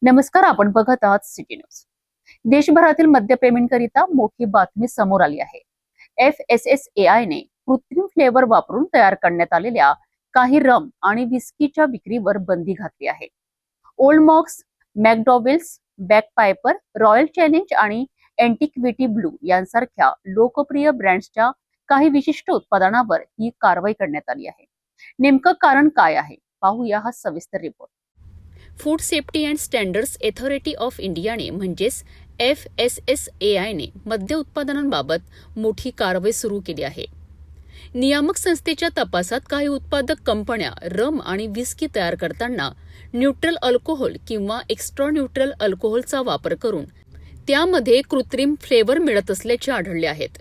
नमस्कार, आपण बघत आहात सिटी न्यूज. देशभरातील मद्यप्रेमींकरिता मोठी बातमी समोर आली आहे. FSSAI ने कृत्रिम फ्लेवर वापरून तयार करण्यात आलेल्या काही रम आणि विस्कीच्या विक्रीवर बंदी घातली आहे. ओल्ड मॉक्स, मॅकडॉवेल्स, बॅकपायपर, रॉयल चॅलेंज आणि अँटिक्विटी ब्लू यांसारख्या लोकप्रिय ब्रँड्सच्या काही विशिष्ट उत्पादनांवर ही कारवाई करण्यात आली आहे. नेमकं कारण काय आहे, पाहूया हा सविस्तर report. Food safety and standards authority of इंडियाने म्हणजेच FSSAIने मद्य उत्पादनांबाबत मोठी कारवाई सुरू केली आहे. नियामक संस्थेच्या तपासात काही उत्पादक कंपन्या रम आणि विस्की तयार करताना न्यूट्रल अल्कोहोल किंवा एक्स्ट्रा न्यूट्रल अल्कोहोलचा वापर करून त्यामध्ये कृत्रिम फ्लेवर मिळत असल्याचे आढळले आहेत.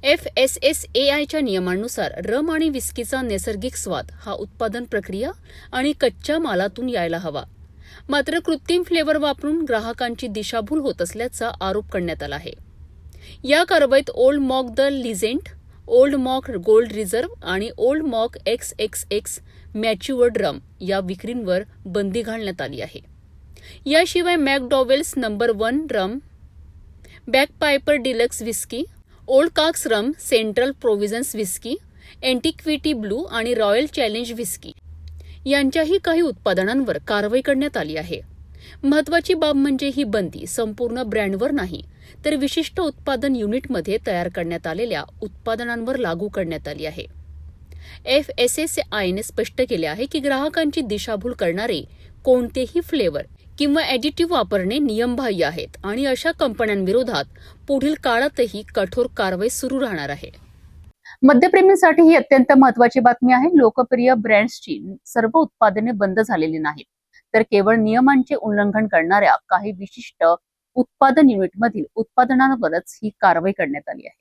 FSSAIच्या नियमांनुसार रम आणि विस्कीचा नैसर्गिक स्वाद हा उत्पादन प्रक्रिया आणि कच्च्या मालातून यायला हवा. मात्र कृत्रिम फ्लेवर वापरून ग्राहकांची दिशाभूल होत असल्याचा आरोप करण्यात आला आहे. या कारवाईत old mock the legend, old mock gold reserve आणि ओल्ड मॉक XXX मॅच्युअर्ड रम या विक्रींवर बंदी घालण्यात आली आहे. याशिवाय मॅकडॉवेल्स नंबर 1 रम, बॅकपायपर डिलक्स विस्की, ओल्ड काक्स रम, सेंट्रल प्रोव्हिजन्स विस्की, अँटिक्विटी ब्लू आणि रॉयल चॅलेंज विस्की यांच्याही काही उत्पादनांवर कारवाई करण्यात आली आहे. महत्वाची बाब म्हणजे ही बंदी संपूर्ण ब्रँडवर नाही, तर विशिष्ट उत्पादन युनिटमध्ये तयार करण्यात आलेल्या उत्पादनांवर लागू करण्यात आली आहे. FSSAIने स्पष्ट केले आहे की ग्राहकांची दिशाभूल करणारे कोणतेही फ्लेवर किंवा ॲडिटिव्ह वापरणे नियमबाह्य आहेत आणि अशा कंपन्यांविरोधात पुढील काळातही कठोर कारवाई सुरू राहणार आहे. मद्यप्रेमींसाठी ही अत्यंत महत्वाची बातमी आहे. लोकप्रिय ब्रँड्सची सर्व उत्पादने बंद झालेली नाहीत, तर केवळ नियमांचे उल्लंघन करणाऱ्या काही विशिष्ट उत्पादन युनिटमधील उत्पादनांवरच ही कारवाई करण्यात आली आहे.